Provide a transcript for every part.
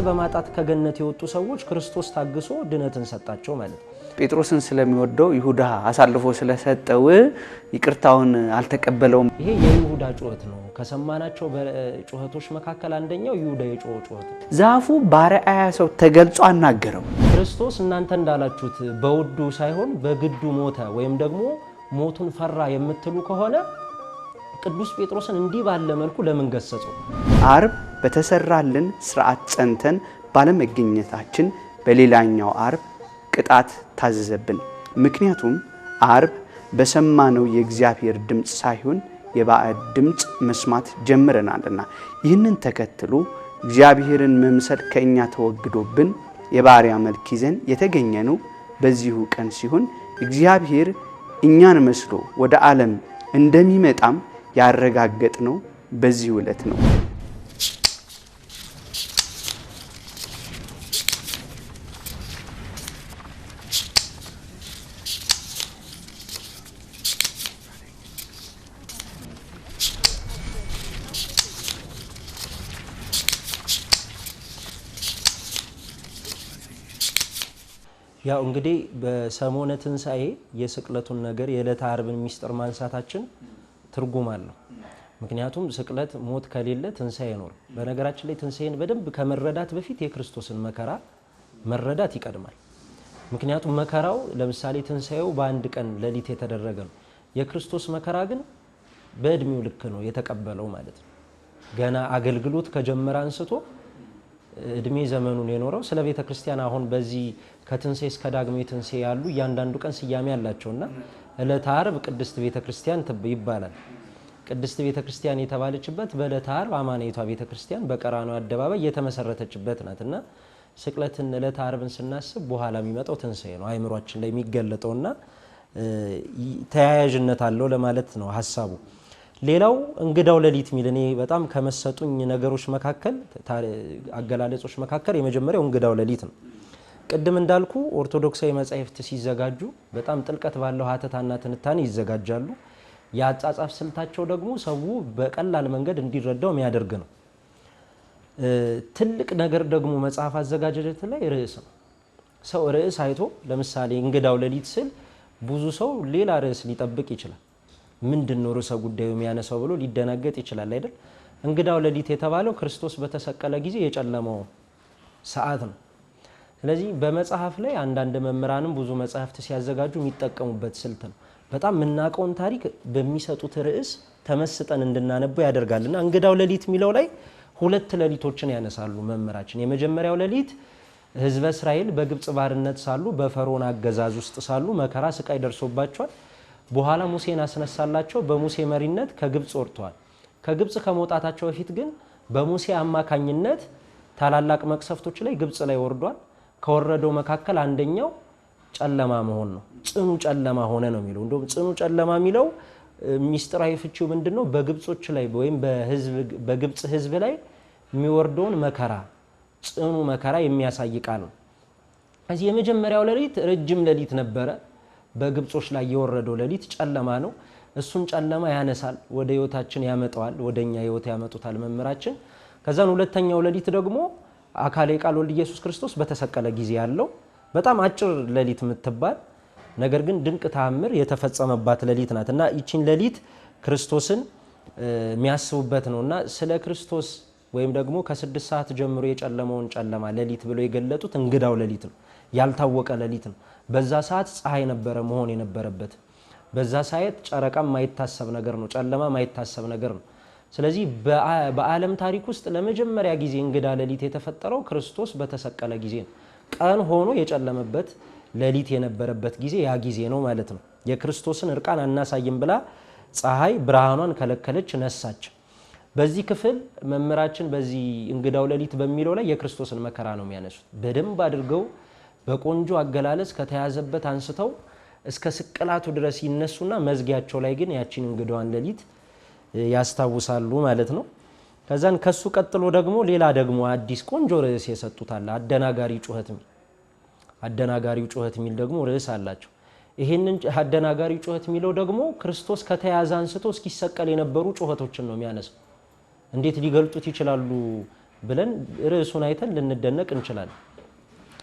በማጣት ከገነት የወጡ ሰዎች ክርስቶስ ታግሶ ድነትን ሰጣቸው ማለት ነው። ጴጥሮስን ስለሚወደው ይሁዳ አሳልፎ ስለሰጠው ይቅርታውን አልተቀበለውም። ይሄ የይሁዳ ጩኸት ነው። ከሰማናቸው ጩኸቶች መካከል አንደኛው ይሁዳ የጮኸው ጩኸት ነው። ዛፉ በአርአያ ሰው ተገልጾ አናገረው። ክርስቶስ እናንተ እንዳላችሁት በውዱ ሳይሆን በግዱ ሞተ ወይም ደግሞ ሞቱን ፈራ የምትሉ ከሆነ ቅዱስ ጴጥሮስን እንዲህ ባለ መልኩ ለምን ገሰጸው? አርብ በተሰራልን ስርዓት ጸንተን ባለመገኘታችን በሌላኛው አርብ ቅጣት ታዘዘብን። ምክንያቱም አርብ በሰማነው የእግዚአብሔር ድምጽ ሳይሆን የባዕድ ድምጽ መስማት ጀምረናልና፣ ይህንን ተከትሎ እግዚአብሔርን መምሰል ከኛ ተወግዶብን የባሪያ መልክ ይዘን የተገኘነው በዚሁ ቀን ሲሆን እግዚአብሔር እኛን መስሎ ወደ ዓለም እንደሚመጣም ያረጋገጥነው በዚህ ዕለት ነው። ያው እንግዲህ በሰሞነ ትንሣኤ የስቅለቱን ነገር የዕለተ ዓርብን ሚስጥር ማንሳታችን ትርጉም አለው። ምክንያቱም ስቅለት ሞት ከሌለ ትንሣኤ አይኖርም። በነገራችን ላይ ትንሣኤን በደንብ ከመረዳት በፊት የክርስቶስን መከራ መረዳት ይቀድማል። ምክንያቱም መከራው ለምሳሌ ትንሣኤው በአንድ ቀን ሌሊት የተደረገ ነው። የክርስቶስ መከራ ግን በእድሜው ልክ ነው የተቀበለው ማለት ነው። ገና አገልግሎት ከጀመረ አንስቶ እድሜ ዘመኑን የኖረው ስለ ቤተ ክርስቲያን አሁን በዚህ ከትንሣኤ እስከ ዳግሜ ትንሣኤ ያሉ እያንዳንዱ ቀን ስያሜ ያላቸውና ዕለተ ዓርብ ቅድስት ቤተ ክርስቲያን ይባላል። ቅድስት ቤተ ክርስቲያን የተባለችበት በዕለተ ዓርብ አማናዊቷ ቤተ ክርስቲያን በቀራንዮ አደባባይ የተመሰረተችበት ናትና ስቅለትን ዕለተ ዓርብን ስናስብ በኋላ የሚመጣው ትንሣኤ ነው አይምሯችን ላይ የሚገለጠውና ተያያዥነት አለው ለማለት ነው ሐሳቡ። ሌላው እንግዳው ሌሊት ሚል እኔ በጣም ከመሰጡኝ ነገሮች መካከል አገላለጾች መካከል የመጀመሪያው እንግዳው ሌሊት ነው። ቅድም እንዳልኩ ኦርቶዶክሳዊ መጻሕፍት ሲዘጋጁ በጣም ጥልቀት ባለው ሀተታና ትንታኔ ይዘጋጃሉ። የአጻጻፍ ስልታቸው ደግሞ ሰው በቀላል መንገድ እንዲረዳው የሚያደርግ ነው። ትልቅ ነገር ደግሞ መጽሐፍ አዘጋጀት ላይ ርዕስ ነው። ሰው ርዕስ አይቶ ለምሳሌ እንግዳው ሌሊት ስል ብዙ ሰው ሌላ ርዕስ ሊጠብቅ ይችላል። ምንድነው ርዕሰ ጉዳዩ የሚያነሳው ብሎ ሊደናገጥ ይችላል አይደል? እንግዳው ሌሊት የተባለው ክርስቶስ በተሰቀለ ጊዜ የጨለመው ሰዓት ነው። ስለዚህ በመጽሐፍ ላይ አንዳንድ መምህራንም ብዙ መጽሐፍት ሲያዘጋጁ የሚጠቀሙበት ስልት ነው። በጣም የምናውቀውን ታሪክ በሚሰጡት ርዕስ ተመስጠን እንድናነበው ያደርጋልና እንግዳው ሌሊት የሚለው ላይ ሁለት ሌሊቶችን ያነሳሉ መምህራችን። የመጀመሪያው ሌሊት ሕዝበ እስራኤል በግብጽ ባርነት ሳሉ በፈርዖን አገዛዝ ውስጥ ሳሉ መከራ ስቃይ ደርሶባቸዋል። በኋላ ሙሴን አስነሳላቸው። በሙሴ መሪነት ከግብጽ ወጥተዋል። ከግብጽ ከመውጣታቸው በፊት ግን በሙሴ አማካኝነት ታላላቅ መቅሰፍቶች ላይ ግብጽ ላይ ወርዷል። ከወረደው መካከል አንደኛው ጨለማ መሆን ነው። ጽኑ ጨለማ ሆነ ነው የሚለው። እንደውም ጽኑ ጨለማ የሚለው ሚስጥራዊ ፍቺው ምንድነው? በግብጾች ላይ ወይም በግብጽ ህዝብ ላይ የሚወርደውን መከራ ጽኑ መከራ የሚያሳይ ቃል ነው። እዚህ የመጀመሪያው ሌሊት ረጅም ሌሊት ነበረ። በግብጾች ላይ የወረደው ሌሊት ጨለማ ነው። እሱን ጨለማ ያነሳል፣ ወደ ህይወታችን ያመጣዋል፣ ወደኛ ህይወት ያመጡታል መምህራችን። ከዛን ሁለተኛው ሌሊት ደግሞ አካለ ቃል ወልድ ኢየሱስ ክርስቶስ በተሰቀለ ጊዜ ያለው በጣም አጭር ሌሊት የምትባል ነገር ግን ድንቅ ተአምር የተፈጸመባት ሌሊት ናትና ይቺን ሌሊት ክርስቶስን የሚያስቡበት ነውና ስለ ክርስቶስ ወይም ደግሞ ከ6 ሰዓት ጀምሮ የጨለመውን ጨለማ ሌሊት ብለው የገለጡት እንግዳው ሌሊት ነው። ያልታወቀ ሌሊት ነው። በዛ ሰዓት ፀሐይ ነበረ መሆን የነበረበት። በዛ ሰዓት ጨረቃ ማይታሰብ ነገር ነው፣ ጨለማ ማይታሰብ ነገር ነው። ስለዚህ በዓለም ታሪክ ውስጥ ለመጀመሪያ ጊዜ እንግዳ ሌሊት የተፈጠረው ክርስቶስ በተሰቀለ ጊዜ ነው። ቀን ሆኖ የጨለመበት ሌሊት የነበረበት ጊዜ ያ ጊዜ ነው ማለት ነው። የክርስቶስን እርቃን አናሳይም ብላ ፀሐይ ብርሃኗን ከለከለች፣ ነሳች። በዚህ ክፍል መምህራችን በዚህ እንግዳው ሌሊት በሚለው ላይ የክርስቶስን መከራ ነው የሚያነሱት። በደንብ አድርገው በቆንጆ አገላለጽ ከተያዘበት አንስተው እስከ ስቅላቱ ድረስ ይነሱና መዝጊያቸው ላይ ግን ያቺን እንግዳዋን ሌሊት ያስታውሳሉ ማለት ነው። ከዛን ከሱ ቀጥሎ ደግሞ ሌላ ደግሞ አዲስ ቆንጆ ርዕስ የሰጡታል። አደናጋሪው ጩኸት የሚል ደግሞ ርዕስ አላቸው። ይሄንን አደናጋሪው ጩኸት የሚለው ደግሞ ክርስቶስ ከተያዘ አንስቶ እስኪሰቀል የነበሩ ጩኸቶችን ነው የሚያነሳው። እንዴት ሊገልጡት ይችላሉ ብለን ርዕሱን አይተን ልንደነቅ እንችላለን።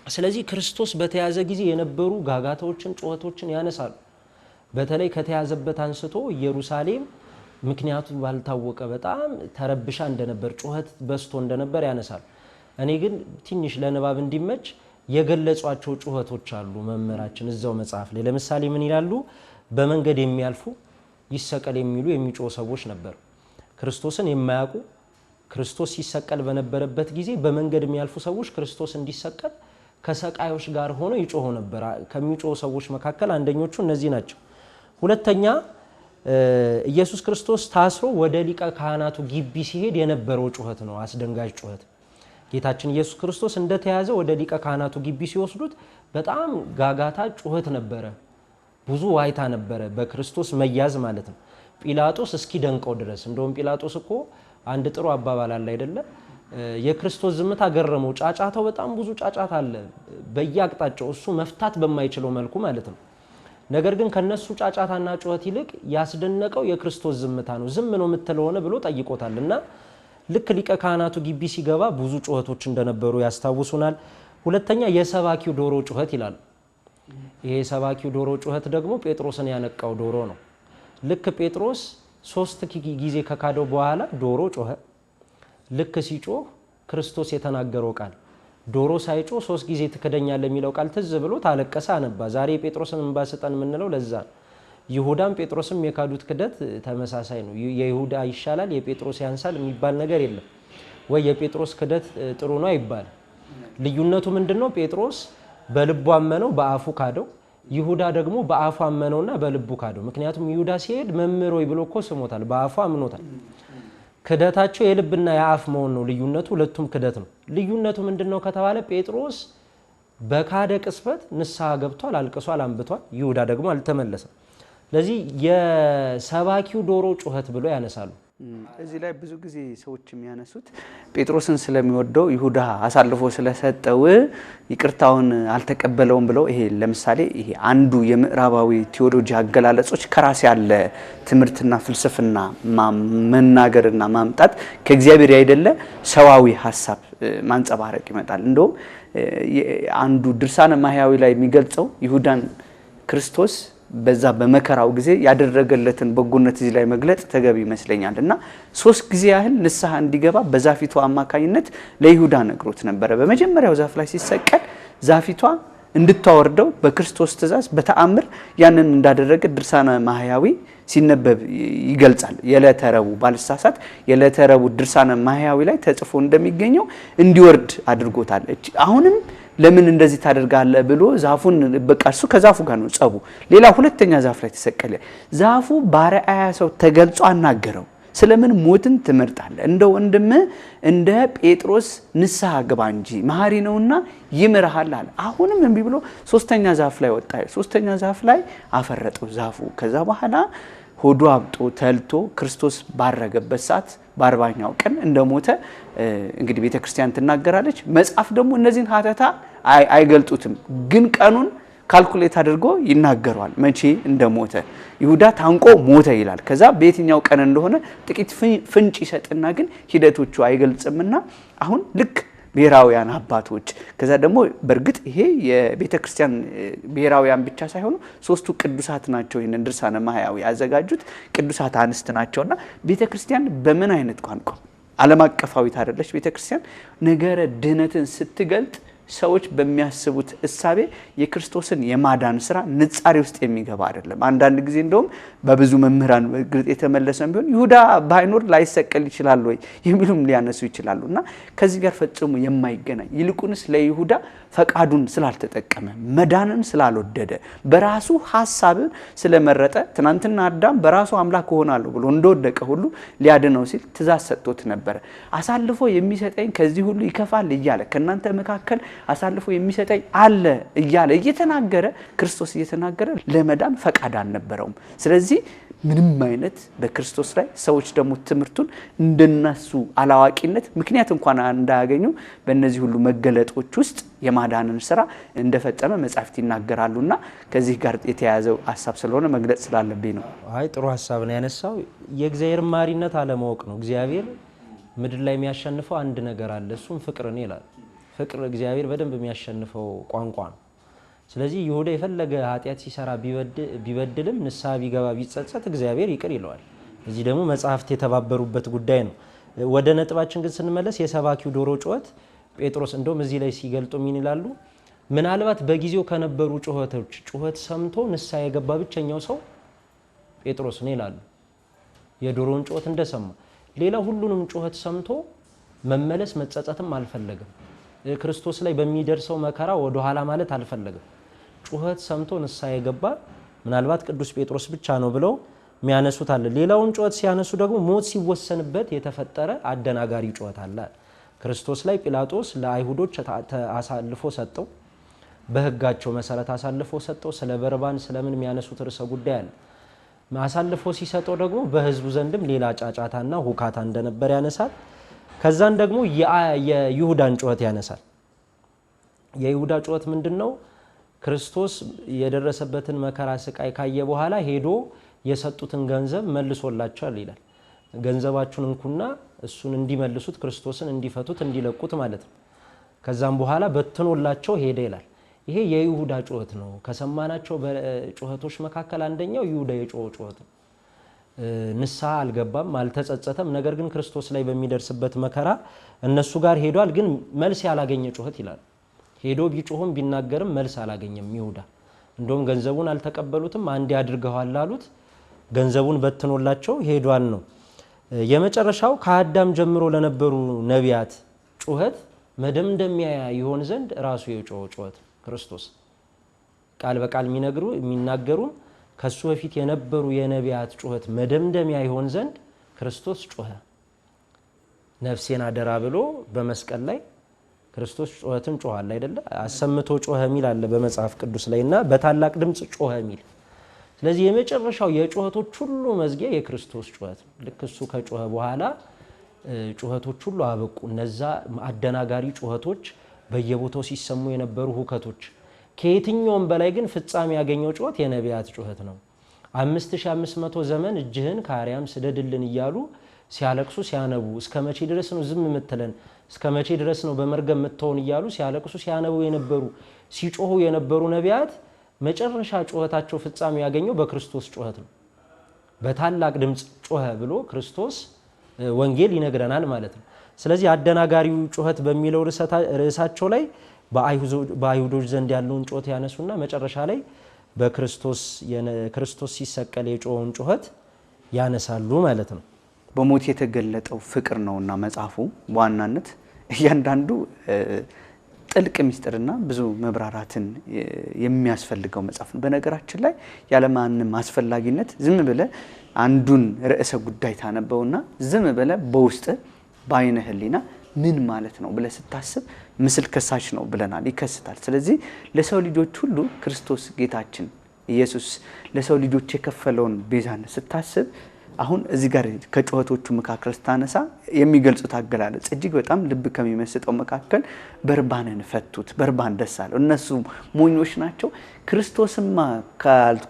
ስለዚህ ክርስቶስ በተያዘ ጊዜ የነበሩ ጋጋታዎችን ጩኸቶችን ያነሳሉ። በተለይ ከተያዘበት አንስቶ ኢየሩሳሌም ምክንያቱ ባልታወቀ በጣም ተረብሻ እንደነበር ጩኸት በስቶ እንደነበር ያነሳል። እኔ ግን ትንሽ ለንባብ እንዲመች የገለጿቸው ጩኸቶች አሉ መምህራችን እዛው መጽሐፍ ላይ። ለምሳሌ ምን ይላሉ? በመንገድ የሚያልፉ ይሰቀል የሚሉ የሚጮሁ ሰዎች ነበሩ። ክርስቶስን የማያውቁ ክርስቶስ ሲሰቀል በነበረበት ጊዜ በመንገድ የሚያልፉ ሰዎች ክርስቶስ እንዲሰቀል ከሰቃዮች ጋር ሆነው ይጮሁ ነበር። ከሚጮሁ ሰዎች መካከል አንደኞቹ እነዚህ ናቸው። ሁለተኛ ኢየሱስ ክርስቶስ ታስሮ ወደ ሊቀ ካህናቱ ግቢ ሲሄድ የነበረው ጩኸት ነው፣ አስደንጋጭ ጩኸት። ጌታችን ኢየሱስ ክርስቶስ እንደተያዘ ወደ ሊቀ ካህናቱ ግቢ ሲወስዱት በጣም ጋጋታ ጩኸት ነበረ፣ ብዙ ዋይታ ነበረ፣ በክርስቶስ መያዝ ማለት ነው። ጲላጦስ እስኪደንቀው ድረስ። እንደውም ጲላጦስ እኮ አንድ ጥሩ አባባል አለ አይደለ? የክርስቶስ ዝምታ ገረመው። ጫጫታው በጣም ብዙ ጫጫታ አለ በየአቅጣጫው፣ እሱ መፍታት በማይችለው መልኩ ማለት ነው። ነገር ግን ከነሱ ጫጫታና ጩኸት ይልቅ ያስደነቀው የክርስቶስ ዝምታ ነው። ዝም ነው የምትለው ሆነ ብሎ ጠይቆታል። እና ልክ ሊቀ ካህናቱ ግቢ ሲገባ ብዙ ጩኸቶች እንደነበሩ ያስታውሱናል። ሁለተኛ የሰባኪው ዶሮ ጩኸት ይላሉ። ይሄ የሰባኪው ዶሮ ጩኸት ደግሞ ጴጥሮስን ያነቃው ዶሮ ነው። ልክ ጴጥሮስ 3 ጊዜ ከካደው በኋላ ዶሮ ጮኸ። ልክ ሲጮህ ክርስቶስ የተናገረው ቃል ዶሮ ሳይጮህ 3 ጊዜ ትክደኛለህ የሚለው ቃል ትዝ ብሎ ታለቀሰ፣ አነባ። ዛሬ ጴጥሮስን እንባ ስጠን የምንለው ለዛ። ይሁዳም ጴጥሮስም የካዱት ክደት ተመሳሳይ ነው። የይሁዳ ይሻላል የጴጥሮስ ያንሳል የሚባል ነገር የለም። ወይ የጴጥሮስ ክደት ጥሩ ነው አይባል። ልዩነቱ ምንድነው? ጴጥሮስ በልቡ አመነው በአፉ ካደው፣ ይሁዳ ደግሞ በአፉ አመነውና በልቡ ካደው። ምክንያቱም ይሁዳ ሲሄድ መምህር ሆይ ብሎ እኮ ስሞታል፣ በአፉ አምኖታል። ክደታቸው የልብና የአፍ መሆን ነው ልዩነቱ። ሁለቱም ክደት ነው። ልዩነቱ ምንድነው ከተባለ ጴጥሮስ በካደ ቅስፈት ንስሐ ገብቷል፣ አልቅሷል፣ አንብቷል። ይሁዳ ደግሞ አልተመለሰም። ስለዚህ የሰባኪው ዶሮ ጩኸት ብሎ ያነሳሉ። እዚህ ላይ ብዙ ጊዜ ሰዎች የሚያነሱት ጴጥሮስን ስለሚወደው ይሁዳ አሳልፎ ስለሰጠው ይቅርታውን አልተቀበለውም ብለው፣ ይሄ ለምሳሌ ይሄ አንዱ የምዕራባዊ ቴዎሎጂ አገላለጾች ከራስ ያለ ትምህርትና ፍልስፍና መናገርና ማምጣት ከእግዚአብሔር ያይደለ ሰዋዊ ሐሳብ ማንጸባረቅ ይመጣል። እንደውም አንዱ ድርሳነ ማህያዊ ላይ የሚገልጸው ይሁዳን ክርስቶስ በዛ በመከራው ጊዜ ያደረገለትን በጎነት እዚህ ላይ መግለጽ ተገቢ ይመስለኛል። እና 3 ጊዜ ያህል ንስሐ እንዲገባ በዛፊቷ አማካኝነት ለይሁዳ ነግሮት ነበረ። በመጀመሪያው ዛፍ ላይ ሲሰቀል ዛፊቷ እንድታወርደው በክርስቶስ ትእዛዝ በተአምር ያንን እንዳደረገ ድርሳነ ማህያዊ ሲነበብ ይገልጻል። የዕለተ ረቡዕ ባልሳሳት የዕለተ ረቡዕ ድርሳነ ማህያዊ ላይ ተጽፎ እንደሚገኘው እንዲወርድ አድርጎታል። አሁንም ለምን እንደዚህ ታደርጋለህ ብሎ ዛፉን በቃ እሱ ከዛፉ ጋር ነው ጸቡ። ሌላ ሁለተኛ ዛፍ ላይ ተሰቀለ። ዛፉ ባሪያ ሰው ተገልጾ አናገረው። ስለምን ሞትን ትመርጣለህ? እንደ ወንድም እንደ ጴጥሮስ ንስሐ ግባ እንጂ መሐሪ ነውና ይምርሃል አለ። አሁንም እንቢ ብሎ 3ኛ ዛፍ ላይ ወጣ። 3ኛ ዛፍ ላይ አፈረጠው ዛፉ። ከዛ በኋላ ሆዱ አብጦ ተልቶ ክርስቶስ ባረገበት ሰዓት በ40ኛው ቀን እንደሞተ እንግዲህ ቤተክርስቲያን ትናገራለች። መጽሐፍ ደግሞ እነዚህን ሀተታ አይገልጡትም፣ ግን ቀኑን ካልኩሌት አድርጎ ይናገረዋል መቼ እንደሞተ። ይሁዳ ታንቆ ሞተ ይላል። ከዛ በየትኛው ቀን እንደሆነ ጥቂት ፍንጭ ይሰጥና ግን ሂደቶቹ አይገልጽምና አሁን ልክ ብሔራውያን አባቶች ከዛ ደግሞ በእርግጥ ይሄ የቤተክርስቲያን ብሔራውያን ብቻ ሳይሆኑ 3ቱ ቅዱሳት ናቸው። ይሄን ድርሳነ ማህያዊ ያዘጋጁት ቅዱሳት አንስት ናቸውና ቤተክርስቲያን በምን አይነት ቋንቋ ዓለም አቀፋዊት አይደለች። ቤተክርስቲያን ነገረ ድህነትን ስትገልጥ ሰዎች በሚያስቡት እሳቤ የክርስቶስን የማዳን ስራ ንጻሬ ውስጥ የሚገባ አይደለም። አንዳንድ ጊዜ እንደውም በብዙ መምህራን ግልጥ የተመለሰም ቢሆን ይሁዳ ባይኖር ላይሰቀል ይችላል ወይ የሚሉም ሊያነሱ ይችላሉና ከዚህ ጋር ፈጽሞ የማይገናኝ ይልቁንስ ለይሁዳ ፈቃዱን ስላልተጠቀመ መዳንን ስላልወደደ በራሱ ሐሳብ ስለመረጠ ትናንትና አዳም በራሱ አምላክ ሆናለሁ ብሎ እንደወደቀ ሁሉ ሊያድነው ሲል ትእዛዝ ሰጥቶት ነበር። አሳልፎ የሚሰጠኝ ከዚህ ሁሉ ይከፋል እያለ ከናንተ መካከል አሳልፎ የሚሰጠኝ አለ እያለ እየተናገረ ክርስቶስ እየተናገረ ለመዳን ፈቃድ አልነበረውም። ስለዚህ ምንም አይነት በክርስቶስ ላይ ሰዎች ደግሞ ትምህርቱን እንደነሱ አላዋቂነት ምክንያት እንኳን እንዳያገኙ በእነዚህ ሁሉ መገለጦች ውስጥ የማዳንን ስራ እንደፈጸመ መጻሕፍት ይናገራሉና ከዚህ ጋር የተያያዘው ሐሳብ ስለሆነ መግለጽ ስላለብኝ ነው። አይ ጥሩ ሐሳብ ነው ያነሳው። የእግዚአብሔር ማሪነት አለማወቅ ነው። እግዚአብሔር ምድር ላይ የሚያሸንፈው አንድ ነገር አለ እሱም ፍቅር ነው ይላል ፍቅር እግዚአብሔር በደንብ የሚያሸንፈው ቋንቋ ነው ስለዚህ ይሁዳ የፈለገ ኃጢያት ሲሰራ ቢበድልም ንስሐ ቢገባ ቢጸጸት እግዚአብሔር ይቅር ይለዋል እዚህ ደግሞ መጽሐፍት የተባበሩበት ጉዳይ ነው ወደ ነጥባችን ግን ስንመለስ የሰባኪው ዶሮ ጩኸት ጴጥሮስ እንደውም እዚህ ላይ ሲገልጡ ምን ይላሉ ምናልባት በጊዜው ከነበሩ ጩኸት ሰምቶ ንስሐ የገባ ብቸኛው ሰው ጴጥሮስ ነው ይላሉ የዶሮን ጩኸት እንደሰማ ሌላ ሁሉንም ጩኸት ሰምቶ መመለስ መጸጸትም አልፈለገም ክርስቶስ ላይ በሚደርሰው መከራ ወደ ኋላ ማለት አልፈለገም ጩኸት ሰምቶ ንስሐ የገባ ምናልባት ቅዱስ ጴጥሮስ ብቻ ነው ብለው የሚያነሱት አለ ሌላውን ጩኸት ሲያነሱ ደግሞ ሞት ሲወሰንበት የተፈጠረ አደናጋሪ ጩኸት አለ ክርስቶስ ላይ ጲላጦስ ለአይሁዶች አሳልፎ ሰጠው በህጋቸው መሰረት አሳልፎ ሰጠው ስለ በርባን ስለምን የሚያነሱት ርዕሰ ጉዳይ አለ አሳልፎ ሲሰጠው ደግሞ በህዝቡ ዘንድም ሌላ ጫጫታና ሁካታ እንደነበር ያነሳል ከዛን ደግሞ የይሁዳን ጩኸት ያነሳል የይሁዳ ጩኸት ምንድነው ክርስቶስ የደረሰበትን መከራ ስቃይ ካየ በኋላ ሄዶ የሰጡትን ገንዘብ መልሶላቸዋል ይላል ገንዘባችሁን እንኩና እሱን እንዲመልሱት ክርስቶስን እንዲፈቱት እንዲለቁት ማለት ነው ከዛም በኋላ በትኖላቸው ሄደ ይላል ይሄ የይሁዳ ጩኸት ነው ከሰማናቸው ጩኸቶች መካከል አንደኛው ይሁዳ የጮኸው ጩኸት ነው ንስሐ አልገባም አልተጸጸተም ነገር ግን ክርስቶስ ላይ በሚደርስበት መከራ እነሱ ጋር ሄዷል ግን መልስ ያላገኘ ጩኸት ይላል ሄዶ ቢጮህም ቢናገርም መልስ አላገኘም ይሁዳ እንደውም ገንዘቡን አልተቀበሉትም አንድ ያድርገዋል አሉት ገንዘቡን በትኖላቸው ሄዷል ነው የመጨረሻው ከአዳም ጀምሮ ለነበሩ ነቢያት ጩኸት መደምደሚያ ይሆን ዘንድ ራሱ የጮኸው ጩኸት ክርስቶስ ቃል በቃል የሚናገሩ ከሱ በፊት የነበሩ የነቢያት ጩኸት መደምደሚያ ይሆን ዘንድ ክርስቶስ ጮኸ ነፍሴን አደራ ብሎ በመስቀል ላይ ክርስቶስ ጩኸትን ጮሃል አይደለ አሰምቶ ጮኸ ሚል አለ በመጽሐፍ ቅዱስ ላይና በታላቅ ድምጽ ጮኸ ሚል ስለዚህ የመጨረሻው የጩኸቶች ሁሉ መዝጊያ የክርስቶስ ጩኸት ነው ልክ እሱ ከጮኸ በኋላ ጩኸቶች ሁሉ አበቁ እነዛ አደናጋሪ ጩኸቶች በየቦታው ሲሰሙ የነበሩ ሁከቶች ከየትኛውም በላይ ግን ፍጻሜ ያገኘው ጩኸት የነቢያት ጩኸት ነው 5500 ዘመን እጅህን ከአርያም ስደድልን እያሉ ሲያለቅሱ ሲያነቡ እስከመቼ ድረስ ነው ዝም ምትለን እስከመቼ ድረስ ነው በመርገም ምትሆን እያሉ ሲያለቅሱ ሲያነቡ የነበሩ ሲጮሁ የነበሩ ነቢያት መጨረሻ ጩኸታቸው ፍጻሜ ያገኘው በክርስቶስ ጩኸት ነው በታላቅ ድምጽ ጮኸ ብሎ ክርስቶስ ወንጌል ይነግረናል ማለት ነው ስለዚህ አደናጋሪው ጩኸት በሚለው ርዕሳቸው ላይ በአይሁዶች ዘንድ ያለውን ጩኸት ያነሱና መጨረሻ ላይ ክርስቶስ ሲሰቀል የጮኸውን ጩኸት ያነሳሉ ማለት ነው በሞት የተገለጠው ፍቅር ነውና መጽሐፉ በዋናነት እያንዳንዱ ጥልቅ ምስጢርና ብዙ መብራራትን የሚያስፈልገው መጽሐፍ ነው በነገራችን ላይ ያለማንም አስፈላጊነት ዝም ብለ አንዱን ርዕሰ ጉዳይ ታነበውና ዝም ብለ በውስጥ ባይነ ህሊና ምን ማለት ነው ብለ ስታስብ ምስል ከሳሽ ነው ብለናል ይከስታል ስለዚህ ለሰው ልጆች ሁሉ ክርስቶስ ጌታችን ኢየሱስ ለሰው ልጆች የከፈለውን ቤዛነት ስታስብ አሁን እዚህ ጋር ከጩኸቶቹ መካከል ስታነሳ የሚገልጹት አገላለጽ እጅግ በጣም ልብ ከሚመስጠው መካከል በርባንን ፈቱት በርባን ደስ አለው እነሱ ሞኞች ናቸው ክርስቶስማ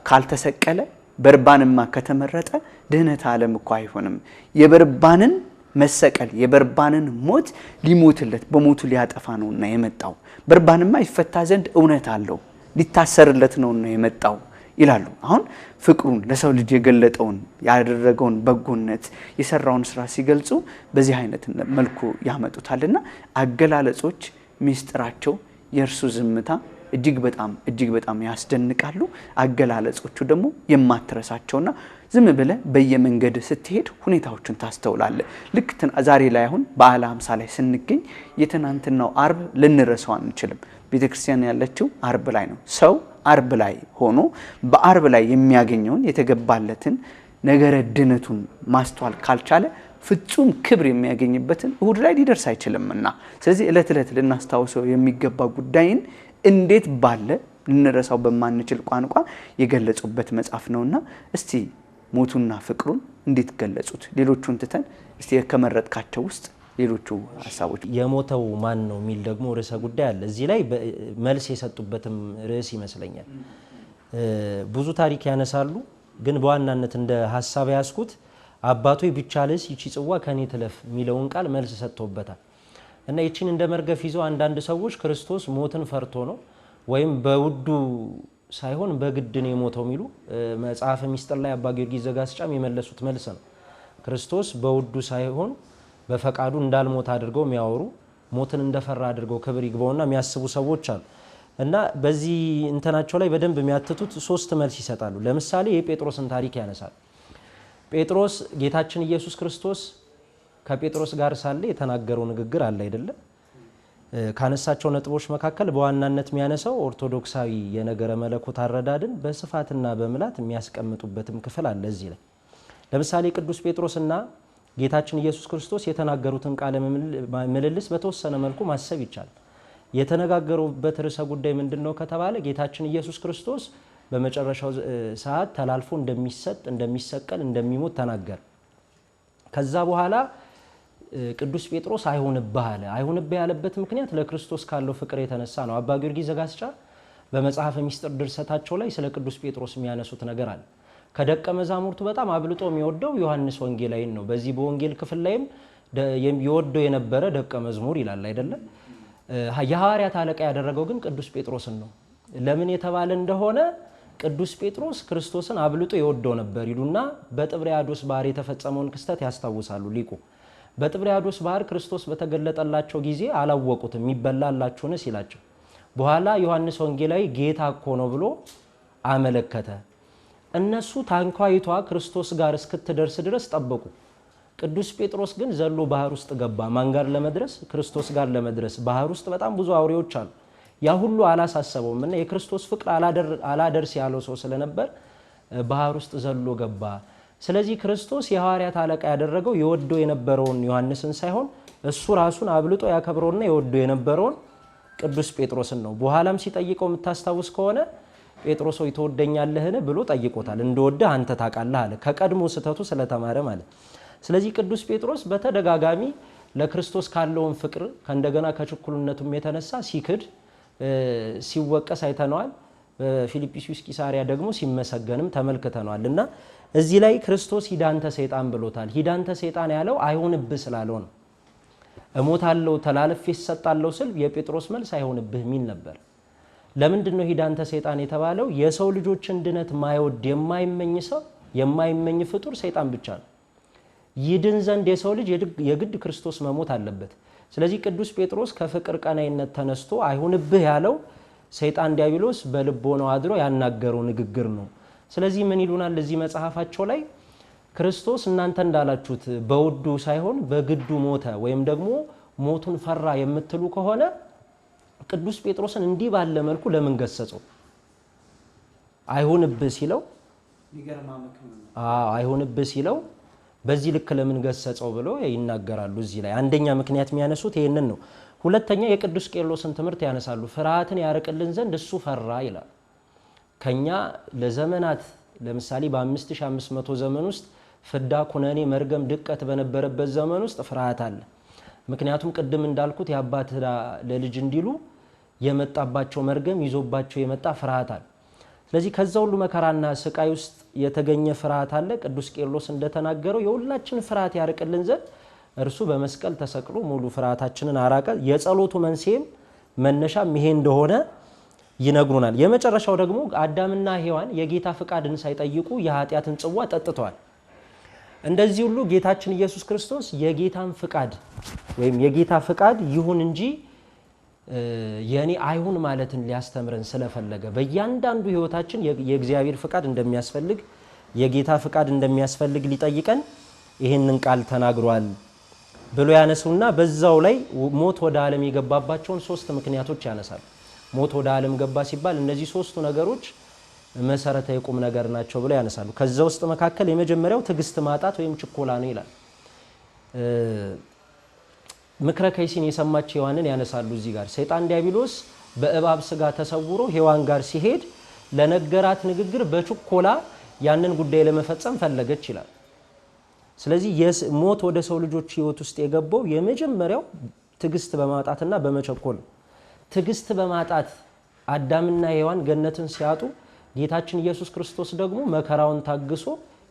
ካልተሰቀለ በርባንማ ከተመረጠ ድህነት ዓለም እኮ አይሆንም የበርባንን መሰቀል የበርባንን ሞት ሊሞትለት በሞቱ ሊያጠፋ ነውና የመጣው በርባንማ ይፈታ ዘንድ እውነት አለው ሊታሰርለት ነውና የመጣው ይላሉ አሁን ፍቅሩን ለሰው ልጅ የገለጠውን ያደረገውን በጎነት የሰራውን ስራ ሲገልጹ በዚህ አይነት መልኩ ያመጡታልና አገላለጾች ሚስጥራቸው የእርሱ ዝምታ እጅግ በጣም ያስደንቃሉ አገላለጾቹ ደግሞ የማትረሳቸውና ዝም ብለ በየመንገድ ስትሄድ ሁኔታዎችን ታስተውላለ ልክ ዛሬ ላይ አሁን በዓለ ሃምሳ ላይ ስንገኝ የትናንትናው አርብ ልንረሳው አንችልም ቤተክርስቲያን ያለችው አርብ ላይ ነው ሰው አርብ ላይ ሆኖ በአርብ ላይ የሚያገኘውን የተገባለትን ነገረ ድነቱን ማስተዋል ካልቻለ ፍጹም ክብር የሚያገኝበትን እሁድ ላይ ሊደርስ አይችልምና ስለዚህ እለት ልናስታውሰው የሚገባ ጉዳይን እንዴት ባለ ልንረሳው በማንችል ቋንቋ የገለጹበት መጽሐፍ ነውና እስቲ ሞቱና ፍቅሩን እንዴት ገለጹት ሌሎቹን ትተን እስቲ ከመረጥካቸው ውስጥ ሌሎቹ ሐሳቦች የሞተው ማን ነው ሚል ደግሞ ርዕሰ ጉዳይ አለ እዚህ ላይ መልስ የሰጡበትም ርዕስ ይመስለኛል ብዙ ታሪክ ያነሳሉ ግን በዋናነት እንደ ሐሳብ ያስኩት አባቶ ቢቻልስ ይቺ ጽዋ ከኔ ትለፍ የሚለውን ቃል መልስ ሰጥቶበታል። እና ይቺን እንደ መርገፍ ይዘው አንዳንድ ሰዎች ክርስቶስ ሞትን ፈርቶ ነው ወይም በውዱ ሳይሆን በግድ ነው የሞተው የሚሉ መጽሐፈ ሚስጥር ላይ አባ ጊዮርጊስ ዘጋስጫም የመለሱት መልስ ነው። ክርስቶስ በውዱ ሳይሆን በፈቃዱ እንዳልሞት አድርገው የሚያወሩ ሞትን እንደፈራ አድርገው ክብር ይግባውና የሚያስቡ ሰዎች አሉ። እና በዚህ እንትናቸው ላይ በደንብ የሚያትቱት 3 መልስ ይሰጣሉ። ለምሳሌ የጴጥሮስን ታሪክ ያነሳል። ጴጥሮስ ጌታችን ኢየሱስ ክርስቶስ ከጴጥሮስ ጋር ሳለ የተናገረው ንግግር አለ አይደለ? ካነሳቸው ነጥቦች መካከል በዋናነት የሚያነሳው ኦርቶዶክሳዊ የነገረ መለኮት አረዳድን በስፋትና በምላት የሚያስቀምጡበትም ክፍል አለ እዚህ ላይ። ለምሳሌ ቅዱስ ጴጥሮስና ጌታችን ኢየሱስ ክርስቶስ የተናገሩትን ቃለ ምልልስ በተወሰነ መልኩ ማሰብ ይቻላል። የተነጋገሩበት ርዕሰ ጉዳይ ምንድነው ከተባለ ጌታችን ኢየሱስ ክርስቶስ በመጨረሻው ሰዓት ተላልፎ እንደሚሰጥ፣ እንደሚሰቀል፣ እንደሚሞት ተናገረ። ከዛ በኋላ ቅዱስ ጴጥሮስ አይሆንብህ አለ። አይሆንብህ ያለበት ምክንያት ለክርስቶስ ካለው ፍቅር የተነሳ ነው። አባ ጊዮርጊስ ዘጋስጫ በመጽሐፈ ሚስጥር ድርሰታቸው ላይ ስለ ቅዱስ ጴጥሮስ የሚያነሱት ነገር አለ። ከደቀ መዛሙርቱ በጣም አብልጦ የሚወደው ዮሐንስ ወንጌላዊን ነው። በዚህ በወንጌል ክፍል ላይም የወደው የነበረ ደቀ መዝሙር ይላል አይደለም። የሐዋርያት አለቃ ያደረገው ግን ቅዱስ ጴጥሮስን ነው። ለምን የተባለ እንደሆነ ቅዱስ ጴጥሮስ ክርስቶስን አብልጦ ይወደው ነበር ይሉና በጥብርያዶስ ባህር የተፈጸመውን ክስተት ያስታውሳሉ ሊቁ። በጥብርያዶስ ባህር ክርስቶስ በተገለጠላቸው ጊዜ አላወቁትም። የሚበላላችሁን ሲላቸው በኋላ ዮሐንስ ወንጌላዊ ጌታ እኮ ነው ብሎ አመለከተ። እነሱ ታንኳይቷ ክርስቶስ ጋር እስክትደርስ ድረስ ጠበቁ። ቅዱስ ጴጥሮስ ግን ዘሎ ባህር ውስጥ ገባ። ማን ጋር ለመድረስ? ክርስቶስ ጋር ለመድረስ። ባህር ውስጥ በጣም ብዙ አውሬዎች አሉ። ያ ሁሉ አላሳሰበውም እና የክርስቶስ ፍቅር አላደርስ ያለው ሰው ስለነበር ባህር ውስጥ ዘሎ ገባ። ስለዚህ ክርስቶስ የሐዋርያት አለቃ ያደረገው የወደው የነበረውን ዮሐንስን ሳይሆን እሱ ራሱን አብልጦ ያከብረውና የወደው የነበረውን ቅዱስ ጴጥሮስን ነው። በኋላም ሲጠይቀው የምታስታውስ ከሆነ ጴጥሮስ ሆይ ትወደኛለህን ብሎ ጠይቆታል። እንደወደህ አንተ ታውቃለህ አለ። ከቀድሞ ስህተቱ ስለተማረ ማለት። ስለዚህ ቅዱስ ጴጥሮስ በተደጋጋሚ ለክርስቶስ ካለውን ፍቅር ከእንደገና ከችኩልነቱም የተነሳ ሲክድ ሲወቀስ አይተነዋል። በፊልጵስዩስ ቂሳሪያ ደግሞ ሲመሰገንም ተመልክተነዋል። እና እዚህ ላይ ክርስቶስ ሂዳንተ ሰይጣን ብሎታል። ሂዳንተ ሰይጣን ያለው አይሆንብህ ስላለው ነው። እሞታለሁ ተላልፌ እሰጣለሁ ስል የጴጥሮስ መልስ አይሆንብህ የሚል ነበር። ለምንድን ነው ሂዳንተ ሰይጣን የተባለው? የሰው ልጆችን ድነት ማይወድ የማይመኝ ሰው የማይመኝ ፍጡር ሰይጣን ብቻ ነው። ይድን ዘንድ የሰው ልጅ የግድ ክርስቶስ መሞት አለበት። ስለዚህ ቅዱስ ጴጥሮስ ከፍቅር ቀናይነት ተነስቶ አይሆንብህ ያለው ሰይጣን ዲያብሎስ በልቦናው አድሮ ያናገረው ንግግር ነው። ስለዚህ ምን ይሉናል እዚህ መጽሐፋቸው ላይ? ክርስቶስ እናንተ እንዳላችሁት በውዱ ሳይሆን በግዱ ሞተ ወይም ደግሞ ሞቱን ፈራ የምትሉ ከሆነ ቅዱስ ጴጥሮስን እንዲህ ባለ መልኩ ለምን ገሰጸው? አይሆንብህ ሲለው አይሆንብህ ሲለው በዚህ ልክ ለምን ገሰጸው ብለው ይናገራሉ። እዚህ ላይ አንደኛ ምክንያት የሚያነሱት ይሄንን ነው። ሁለተኛ የቅዱስ ቄርሎስን ትምህርት ያነሳሉ። ፍርሃትን ያርቅልን ዘንድ እሱ ፈራ ይላል። ከኛ ለዘመናት ለምሳሌ በ5500 ዘመን ውስጥ ፍዳ፣ ኩነኔ፣ መርገም፣ ድቀት በነበረበት ዘመን ውስጥ ፍርሃት አለ። ምክንያቱም ቅድም እንዳልኩት የአባት ለልጅ እንዲሉ የመጣባቸው መርገም ይዞባቸው የመጣ ፍርሃት አለ። ስለዚህ ከዛ ሁሉ መከራና ስቃይ ውስጥ የተገኘ ፍርሃት አለ። ቅዱስ ቄርሎስ እንደተናገረው የሁላችን ፍርሃት ያርቅልን ዘንድ እርሱ በመስቀል ተሰቅሎ ሙሉ ፍርሃታችንን አራቀ። የጸሎቱ መንስኤም መነሻም ይሄ እንደሆነ ይነግሩናል። የመጨረሻው ደግሞ አዳምና ሔዋን የጌታ ፍቃድን ሳይጠይቁ የኃጢአትን ጽዋ ጠጥተዋል። እንደዚህ ሁሉ ጌታችን ኢየሱስ ክርስቶስ የጌታን ፍቃድ ወይም የጌታ ፍቃድ ይሁን እንጂ የኔ አይሁን ማለትን ሊያስተምረን ስለፈለገ በእያንዳንዱ ህይወታችን የእግዚአብሔር ፍቃድ እንደሚያስፈልግ የጌታ ፍቃድ እንደሚያስፈልግ ሊጠይቀን ይህንን ቃል ተናግሯል ብሎ ያነሱና በዛው ላይ ሞት ወደ ዓለም የገባባቸውን 3 ምክንያቶች ያነሳል። ሞት ወደ ዓለም ገባ ሲባል እነዚህ 3ቱ ነገሮች መሰረታዊ ቁም ነገር ናቸው ብሎ ያነሳሉ። ከዛ ውስጥ መካከል የመጀመሪያው ትዕግስት ማጣት ወይም ችኮላ ነው ይላል። ምክረ ከይሲን የሰማች ሔዋንን ያነሳሉ። እዚህ ጋር ሰይጣን ዲያብሎስ በእባብ ስጋ ተሰውሮ ሔዋን ጋር ሲሄድ ለነገራት ንግግር በችኮላ ያንን ጉዳይ ለመፈጸም ፈለገች ይላል። ስለዚህ ሞት ወደ ሰው ልጆች ህይወት ውስጥ የገባው የመጀመሪያው ትዕግስት በማጣትና በመቸኮል። ትዕግስት በማጣት አዳምና ሔዋን ገነትን ሲያጡ ጌታችን ኢየሱስ ክርስቶስ ደግሞ መከራውን ታግሶ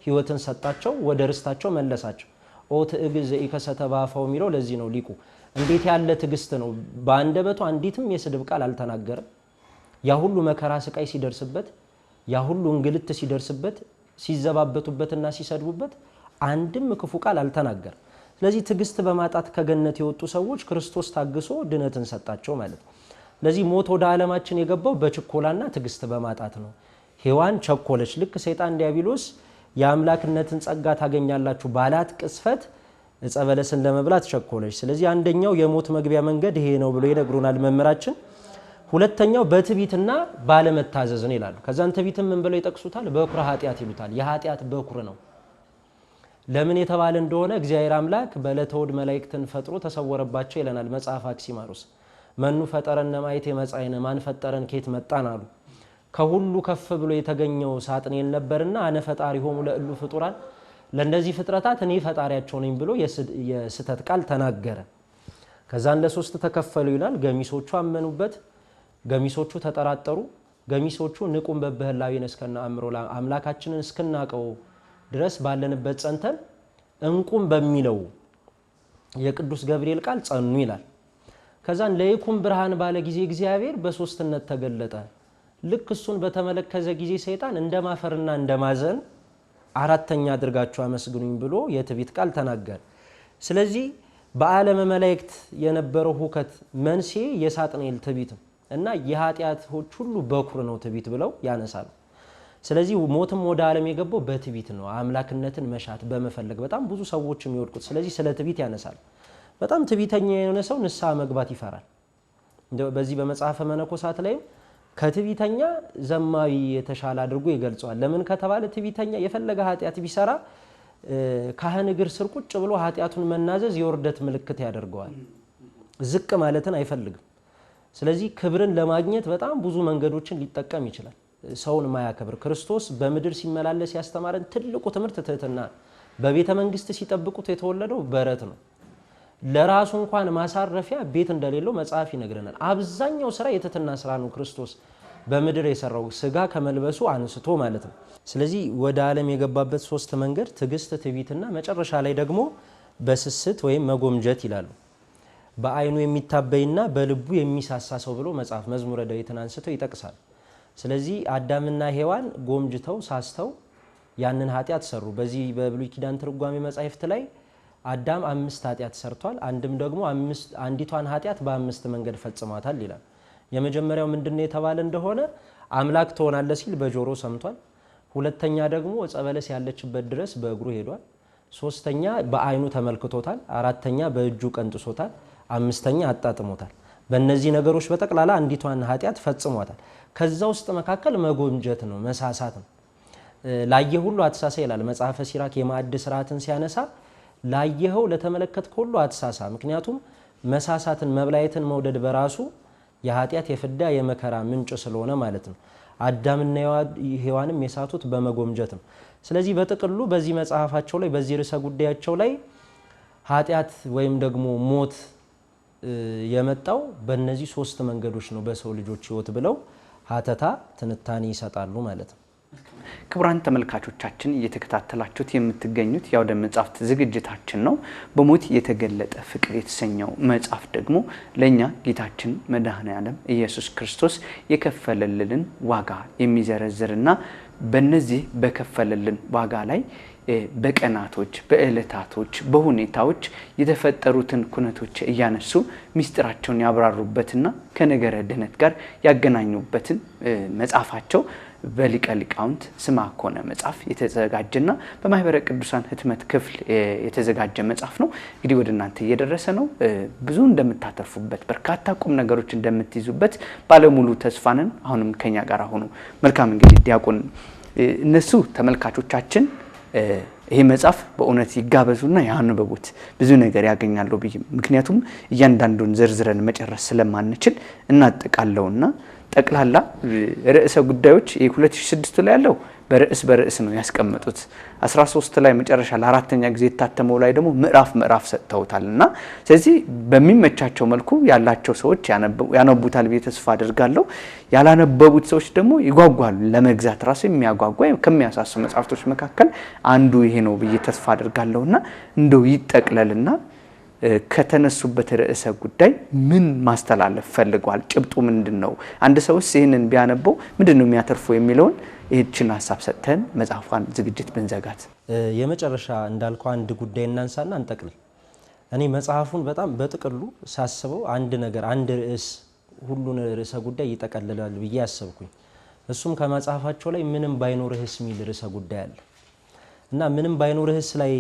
ህይወትን ሰጣቸው፣ ወደ ርስታቸው መለሳቸው። ኦ ትዕግሥት ዘኢከሰተ በአፋሁ የሚለው ለዚህ ነው። ሊቁ እንዴት ያለ ትዕግስት ነው! በአንደበቱ አንዲትም የስድብ ቃል አልተናገረም። ያ ሁሉ መከራ ስቃይ ሲደርስበት፣ ያ ሁሉ እንግልት ሲደርስበት፣ ሲዘባበቱበትና ሲሰድቡበት አንድም ክፉ ቃል አልተናገረም። ስለዚህ ትዕግስት በማጣት ከገነት የወጡ ሰዎች ክርስቶስ ታግሶ ድነትን ሰጣቸው ማለት ነው። ስለዚህ ሞት ወደ ዓለማችን የገባው በችኮላና ትዕግስት በማጣት ነው። ሔዋን ቸኮለች። ልክ ሰይጣን ዲያብሎስ የአምላክነትን ጸጋ ታገኛላችሁ ባላት ቅስፈት ዕፀ በለስን ለመብላት ቸኮለች። ስለዚህ አንደኛው የሞት መግቢያ መንገድ ይሄ ነው ብሎ ይነግሩናል መምህራችን። ሁለተኛው በትዕቢትና ባለመታዘዝ ነው ይላሉ። ከዛን ትዕቢትን ምን ብለው ይጠቅሱታል? በኩረ ኃጢአት ይሉታል። የኃጢአት በኩር ነው። ለምን የተባለ እንደሆነ እግዚአብሔር አምላክ በዕለተ እሑድ መላእክትን ፈጥሮ ተሰወረባቸው ይለናል መጽሐፍ አክሲማሮስ። መኑ ፈጠረነ ማይቴ መጻእነ፣ ማን ፈጠረን ከየት መጣን አሉ። ከሁሉ ከፍ ብሎ የተገኘው ሳጥኔል ነበርና አነ ፈጣሪሆሙ ለእሉ ፍጡራን፣ ለእነዚህ ፍጥረታት እኔ ፈጣሪያቸው ነኝ ብሎ የስተት ቃል ተናገረ። ከዛን ለሶስት ተከፈሉ ይላል። ገሚሶቹ አመኑበት፣ ገሚሶቹ ተጠራጠሩ፣ ገሚሶቹ ንቁም በበህላዊነ እስከነ አእምሮ፣ አምላካችንን እስክናቀው ድረስ ባለንበት ጸንተን እንቁም በሚለው የቅዱስ ገብርኤል ቃል ጸኑ ይላል። ከዛን ለይኩን ብርሃን ባለ ጊዜ እግዚአብሔር በሶስትነት ተገለጠ። ልክ እሱን በተመለከተ ጊዜ ሰይጣን እንደማፈርና እንደማዘን አራተኛ አድርጋችሁ አመስግኑኝ ብሎ የትዕቢት ቃል ተናገረ። ስለዚህ በዓለመ መላእክት የነበረው ሁከት መንስኤ የሳጥናኤል ትዕቢት እና የኃጢአቶች ሁሉ በኩር ነው ትዕቢት ብለው ያነሳሉ። ስለዚህ ሞትም ወደ ዓለም የገባው በትዕቢት ነው። አምላክነትን መሻት በመፈለግ በጣም ብዙ ሰዎች የሚወድቁት። ስለዚህ ስለ ትዕቢት ያነሳል። በጣም ትዕቢተኛ የሆነ ሰው ንስሐ መግባት ይፈራል። በዚህ በመጽሐፈ መነኮሳት ላይ ከትዕቢተኛ ዘማዊ የተሻለ አድርጎ ይገልጸዋል። ለምን ከተባለ ትዕቢተኛ የፈለገ ኃጢአት ቢሰራ ካህን እግር ስር ቁጭ ብሎ ኃጢአቱን መናዘዝ የውርደት ምልክት ያደርገዋል። ዝቅ ማለትን አይፈልግም። ስለዚህ ክብርን ለማግኘት በጣም ብዙ መንገዶችን ሊጠቀም ይችላል። ሰውን ማያከብር ክርስቶስ በምድር ሲመላለስ ያስተማረን ትልቁ ትምህርት ትህትና። በቤተ መንግስት ሲጠብቁት የተወለደው በረት ነው። ለራሱ እንኳን ማሳረፊያ ቤት እንደሌለው መጽሐፍ ይነግረናል። አብዛኛው ስራ የትህትና ስራ ነው ክርስቶስ በምድር የሰራው ስጋ ከመልበሱ አንስቶ ማለት ነው። ስለዚህ ወደ ዓለም የገባበት ሶስት መንገድ ትዕግስት፣ ትዕቢትና መጨረሻ ላይ ደግሞ በስስት ወይም መጎምጀት ይላሉ። በአይኑ የሚታበይና በልቡ የሚሳሳ ሰው ብሎ መጽሐፍ መዝሙረ ዳዊትን አንስቶ ይጠቅሳል። ስለዚህ አዳምና ሔዋን ጎምጅተው ሳስተው ያንን ኃጢአት ሰሩ። በዚህ በብሉይ ኪዳን ትርጓሜ መጻሕፍት ላይ አዳም 5 ኃጢአት ሰርቷል፣ አንድም ደግሞ አንዲቷን ኃጢአት በ5 መንገድ ፈጽሟታል ይላል። የመጀመሪያው ምንድነው የተባለ እንደሆነ አምላክ ትሆናለህ ሲል በጆሮ ሰምቷል። ሁለተኛ ደግሞ ዕፀ በለስ ያለችበት ድረስ በእግሩ ሄዷል። ሶስተኛ በአይኑ ተመልክቶታል። አራተኛ በእጁ ቀንጥሶታል። አምስተኛ አጣጥሞታል። በእነዚህ ነገሮች በጠቅላላ አንዲቷን ኃጢአት ፈጽሟታል። ከዛ ውስጥ መካከል መጎምጀት ነው፣ መሳሳት ነው። ላየ ሁሉ አትሳሳ ይላል መጽሐፈ ሲራክ የማዕድ ስርዓትን ሲያነሳ፣ ላየኸው ለተመለከትከው ሁሉ አትሳሳ። ምክንያቱም መሳሳትን መብላየትን መውደድ በራሱ የኃጢአት የፍዳ የመከራ ምንጭ ስለሆነ ማለት ነው። አዳምና ሔዋንም የሳቱት በመጎምጀት ነው። ስለዚህ በጥቅሉ በዚህ መጽሐፋቸው ላይ በዚህ ርዕሰ ጉዳያቸው ላይ ኃጢአት ወይም ደግሞ ሞት የመጣው በእነዚህ 3 መንገዶች ነው በሰው ልጆች ህይወት ብለው ሀተታ ትንታኔ ይሰጣሉ ማለት ነው። ክቡራን ተመልካቾቻችን እየተከታተላችሁት የምትገኙት የአውደ መጽሐፍት ዝግጅታችን ነው። በሞት የተገለጠ ፍቅር የተሰኘው መጽሐፍ ደግሞ ለኛ ጌታችን መድኃኔዓለም ኢየሱስ ክርስቶስ የከፈለልን ዋጋ የሚዘረዝርና በእነዚህ በከፈለልን ዋጋ ላይ በቀናቶች፣ በእለታቶች፣ በሁኔታዎች የተፈጠሩትን ኩነቶች እያነሱ ሚስጥራቸውን ያብራሩበትና ከነገረ ድነት ጋር ያገናኙበትን መጽሐፋቸው በሊቀ ሊቃውንት ስምዐኮነ መጽሐፍ የተዘጋጀና በማህበረ ቅዱሳን ህትመት ክፍል የተዘጋጀ መጽሐፍ ነው። እንግዲህ ወደ እናንተ እየደረሰ ነው። ብዙ እንደምታተርፉበት፣ በርካታ ቁም ነገሮች እንደምትይዙበት ባለሙሉ ተስፋ ነን። አሁንም ከኛ ጋር ሆኑ። መልካም እንግዲህ ዲያቆን እነሱ ተመልካቾቻችን ይሄ መጽሐፍ በእውነት ይጋበዙና ያንበቡት፣ ብዙ ነገር ያገኛሉ ብዬ ምክንያቱም እያንዳንዱን ዝርዝረን መጨረስ ስለማንችል እናጠቃለውና ጠቅላላ ርዕሰ ጉዳዮች የ2006 ላይ ያለው በርዕስ ነው ያስቀመጡት። 13 ላይ መጨረሻ ለአራተኛ ጊዜ የታተመው ላይ ደግሞ ምዕራፍ ሰጥተውታልና ስለዚህ በሚመቻቸው መልኩ ያላቸው ሰዎች ያነቡታል ብዬ ተስፋ አደርጋለሁ። ያላነበቡት ሰዎች ደግሞ ይጓጓሉ ለመግዛት ራሱ የሚያጓጓ ከሚያሳሱ መጽሐፍቶች መካከል አንዱ ይሄ ነው ብዬ ተስፋ አደርጋለሁና እንደው ይጠቅለልና ከተነሱበት ርዕሰ ጉዳይ ምን ማስተላለፍ ፈልገዋል? ጭብጡ ምንድነው? አንድ ሰውስ ይሄንን ቢያነበው ምንድነው የሚያተርፈው የሚለውን ይህችን ሐሳብ ሰጥተን መጽሐፏን ዝግጅት ብንዘጋት። የመጨረሻ እንዳልከው አንድ ጉዳይ እናንሳና እንጠቅልል። እኔ መጽሐፉን በጣም በጥቅሉ ሳስበው አንድ ርዕስ ሁሉን ርዕሰ ጉዳይ ይጠቀልላል ብዬ ያሰብኩኝ። እሱም ከመጽሐፋቸው ላይ ምንም ባይኖርህስ የሚል ርዕሰ ጉዳይ አለ እና ምንም ባይኖርህስ ላይ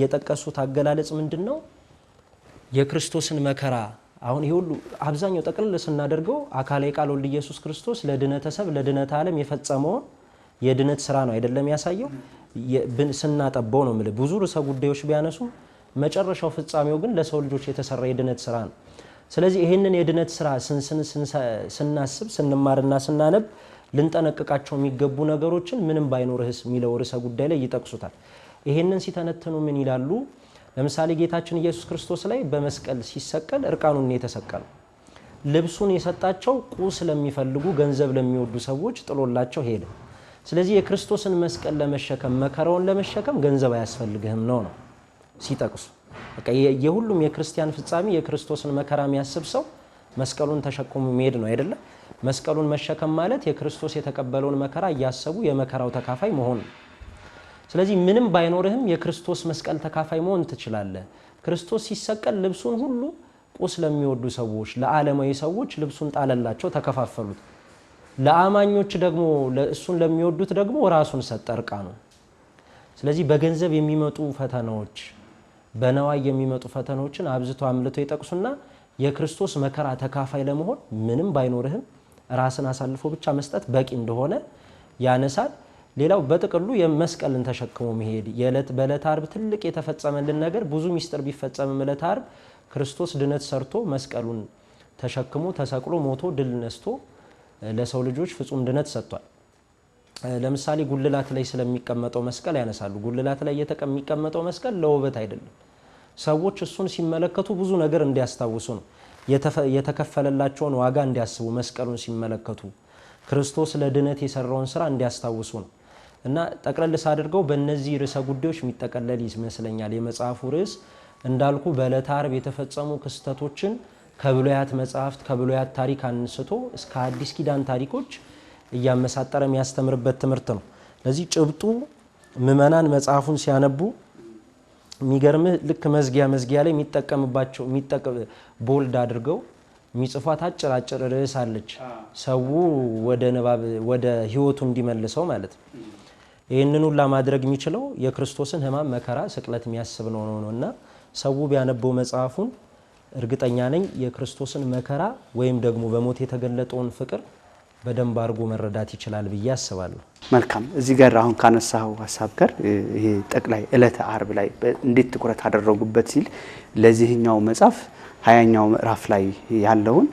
የጠቀሱት አገላለጽ ምንድነው? የክርስቶስን መከራ አሁን ይሄ ሁሉ አብዛኛው ጠቅልል ስናደርገው አካላዊ ቃል ወልድ ኢየሱስ ክርስቶስ ለድነተ ሰብ ለድነተ ዓለም የፈጸመውን የድነት ስራ ነው አይደለም ያሳየው። ስናጠበው ነው ማለት ብዙ ርዕሰ ጉዳዮች ቢያነሱ መጨረሻው ፍጻሜው ግን ለሰው ልጆች የተሰራ የድነት ስራ ነው። ስለዚህ ይሄንን የድነት ስራ ስናስብ ስንማርና ስናነብ ልንጠነቅቃቸው የሚገቡ ነገሮችን ምንም ባይኖርህስ የሚለው ርዕሰ ጉዳይ ላይ ይጠቅሱታል። ይሄንን ሲተነትኑ ምን ይላሉ? ለምሳሌ ጌታችን ኢየሱስ ክርስቶስ ላይ በመስቀል ሲሰቀል እርቃኑን የተሰቀለው ልብሱን የሰጣቸው ቁስ ለሚፈልጉ ገንዘብ ለሚወዱ ሰዎች ጥሎላቸው ሄደ። ስለዚህ የክርስቶስን መስቀል ለመሸከም መከራውን ለመሸከም ገንዘብ አያስፈልግህም ነው ሲጠቅሱ። በቃ የሁሉም የክርስቲያን ፍጻሜ የክርስቶስን መከራ የሚያስብ ሰው መስቀሉን ተሸክሞ መሄድ ነው አይደለ? መስቀሉን መሸከም ማለት የክርስቶስ የተቀበለውን መከራ እያሰቡ የመከራው ተካፋይ መሆን ነው። ስለዚህ ምንም ባይኖርህም የክርስቶስ መስቀል ተካፋይ መሆን ትችላለህ። ክርስቶስ ሲሰቀል ልብሱን ሁሉ ቁስ ለሚወዱ ሰዎች ለዓለማዊ ሰዎች ልብሱን ጣለላቸው፣ ተከፋፈሉት። ለአማኞች ደግሞ እሱን ለሚወዱት ደግሞ ራሱን ሰጠ እርቃኑን። ስለዚህ በገንዘብ የሚመጡ ፈተናዎች በነዋይ የሚመጡ ፈተናዎችን አብዝቶ አምልቶ ይጠቅሱና የክርስቶስ መከራ ተካፋይ ለመሆን ምንም ባይኖርህም ራስን አሳልፎ ብቻ መስጠት በቂ እንደሆነ ያነሳል። ሌላው በጥቅሉ የመስቀልን ተሸክሞ መሄድ በዕለተ ዓርብ ትልቅ የተፈጸመልን ነገር ብዙ ሚስጥር ቢፈጸምም ዕለተ ዓርብ ክርስቶስ ድነት ሰርቶ መስቀሉን ተሸክሞ ተሰቅሎ ሞቶ ድል ነስቶ ለሰው ልጆች ፍጹም ድነት ሰጥቷል። ለምሳሌ ጉልላት ላይ ስለሚቀመጠው መስቀል ያነሳሉ። ጉልላት ላይ የሚቀመጠው መስቀል ለውበት አይደለም። ሰዎች እሱን ሲመለከቱ ብዙ ነገር እንዲያስታውሱ ነው። የተከፈለላቸውን ዋጋ እንዲያስቡ መስቀሉን ሲመለከቱ ክርስቶስ ለድነት የሰራውን ስራ እንዲያስታውሱ ነው። እና ጠቅለል አድርገው በእነዚህ ርዕሰ ጉዳዮች የሚጠቀለል ይመስለኛል የመጽሐፉ ርዕስ። እንዳልኩ በዕለተ ዓርብ የተፈጸሙ ክስተቶችን ከብሉያት መጽሐፍት ከብሉያት ታሪክ አንስቶ እስከ አዲስ ኪዳን ታሪኮች እያመሳጠረ የሚያስተምርበት ትምህርት ነው። ለዚህ ጭብጡ ምዕመናን መጽሐፉን ሲያነቡ የሚገርምህ ልክ መዝጊያ ላይ የሚጠቀምባቸው ቦልድ አድርገው የሚጽፏት አጭር ርዕስ አለች። ሰው ወደ ንባብ ወደ ህይወቱ እንዲመልሰው ማለት ነው። ይህንን ሁላ ማድረግ የሚችለው የክርስቶስን ሕማም መከራ ስቅለት የሚያስብ ነውና ሰው ቢያነበው መጽሐፉን እርግጠኛ ነኝ የክርስቶስን መከራ ወይም ደግሞ በሞት የተገለጠውን ፍቅር በደንብ አድርጎ መረዳት ይችላል ብዬ አስባለሁ። መልካም። እዚህ ጋር አሁን ካነሳው ሐሳብ ጋር ይሄ ጠቅላይ ዕለተ ዓርብ ላይ እንዴት ትኩረት አደረጉበት ሲል ለዚህኛው መጽሐፍ 20ኛው ምዕራፍ ላይ ያለውን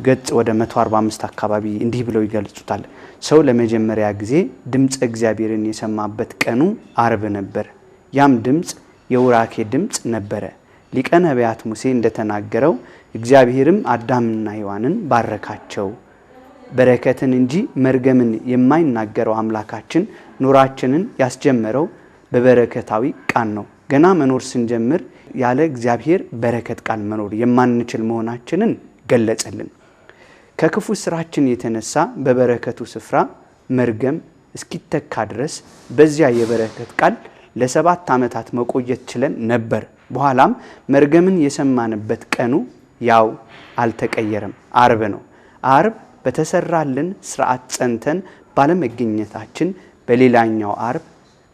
ገጽ ወደ 145 አካባቢ እንዲህ ብለው ይገልጹታል። ሰው ለመጀመሪያ ጊዜ ድምጽ እግዚአብሔርን የሰማበት ቀኑ ዓርብ ነበር። ያም ድምጽ የውራኬ ድምጽ ነበረ። ሊቀ ነቢያት ሙሴ እንደተናገረው እግዚአብሔርም አዳምና ሔዋንን ባረካቸው። በረከትን እንጂ መርገምን የማይናገረው አምላካችን ኑራችንን ያስጀመረው በበረከታዊ ቃል ነው። ገና መኖር ስንጀምር ያለ እግዚአብሔር በረከት ቃል መኖር የማንችል መሆናችንን ገለጸልን። ከክፉ ስራችን የተነሳ በበረከቱ ስፍራ መርገም እስኪተካ ድረስ በዚያ የበረከት ቃል ለ7 ዓመታት መቆየት ችለን ነበር። በኋላም መርገምን የሰማንበት ቀኑ ያው አልተቀየረም፣ ዓርብ ነው። ዓርብ በተሰራልን ስርዓት ጸንተን ባለመገኘታችን በሌላኛው ዓርብ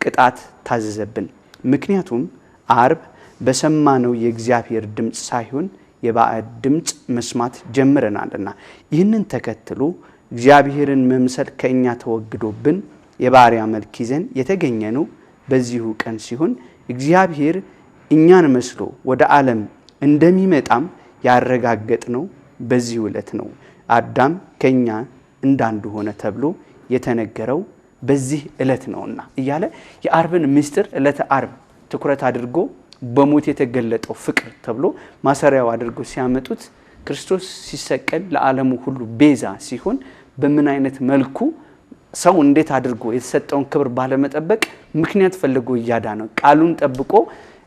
ቅጣት ታዘዘብን። ምክንያቱም ዓርብ በሰማነው የእግዚአብሔር ድምጽ ሳይሆን የባዕድ ድምጽ መስማት ጀምረናልና ይህንን ተከትሎ እግዚአብሔርን መምሰል ከኛ ተወግዶብን የባሪያ መልክ ይዘን የተገኘነው በዚሁ ቀን ሲሆን እግዚአብሔር እኛን መስሎ ወደ ዓለም እንደሚመጣም ያረጋገጥነው በዚህ ዕለት ነው። አዳም ከኛ እንዳንዱ ሆነ ተብሎ የተነገረው በዚህ ዕለት ነውና እያለ የአርብን ምስጢር ዕለተ አርብ ትኩረት አድርጎ በሞት የተገለጠው ፍቅር ተብሎ ማሰሪያው አድርጎ ሲያመጡት ክርስቶስ ሲሰቀል ለዓለሙ ሁሉ ቤዛ ሲሆን በምን አይነት መልኩ ሰው እንዴት አድርጎ የተሰጠውን ክብር ባለመጠበቅ ምክንያት ፈልጎ ያዳነው ቃሉን ጠብቆ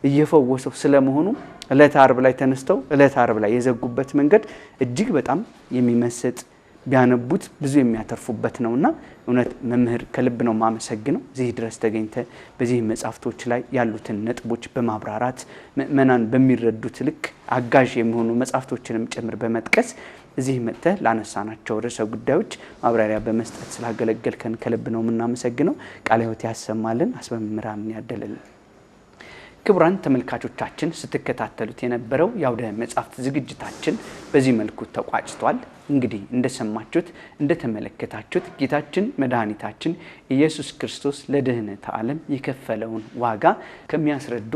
እየፈወሰው ስለመሆኑ ዕለተ አርብ ላይ ተነስተው ዕለተ አርብ ላይ የዘጉበት መንገድ እጅግ በጣም የሚመስጥ ቢያነቡት ብዙ የሚያተርፉበት ነውና እውነት መምህር ከልብ ነው ማመሰግነው። እዚህ ድረስ ተገኝተ በዚህ መጻፍቶች ላይ ያሉትን ነጥቦች በማብራራት ምእመናን በሚረዱት ልክ አጋዥ የሚሆኑ መጻፍቶችንም ጭምር በመጥቀስ እዚህ መጥተ ላነሳናቸው ርዕሰ ጉዳዮች ማብራሪያ በመስጠት ስላገለገልከን ከልብ ነው የምናመሰግነው። ቃለ ሕይወት ያሰማልን፣ አስበምራምን ያደለልን። ክቡራን ተመልካቾቻችን ስትከታተሉት የነበረው የአውደ መጻሕፍት ዝግጅታችን በዚህ መልኩ ተቋጭቷል። እንግዲህ እንደሰማችሁት እንደተመለከታችሁት ጌታችን መድኃኒታችን ኢየሱስ ክርስቶስ ለድህነተ ዓለም የከፈለውን ዋጋ ከሚያስረዱ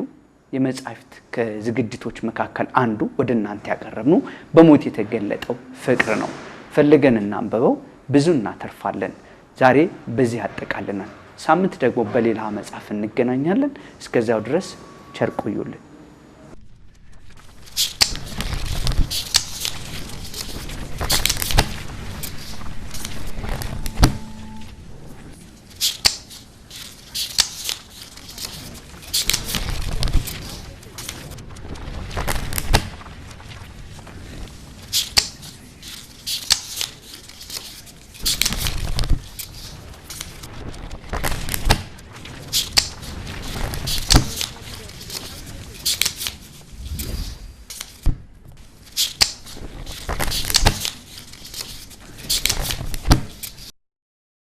የመጻሕፍት ከዝግጅቶች መካከል አንዱ ወደ እናንተ ያቀረብነው በሞት የተገለጠው ፍቅር ነው። ፈልገን እናንብበው፣ ብዙ እናተርፋለን። ዛሬ በዚህ አጠቃልናል። ሳምንት ደግሞ በሌላ መጽሐፍ እንገናኛለን። እስከዛው ድረስ ቸር ቆዩልን።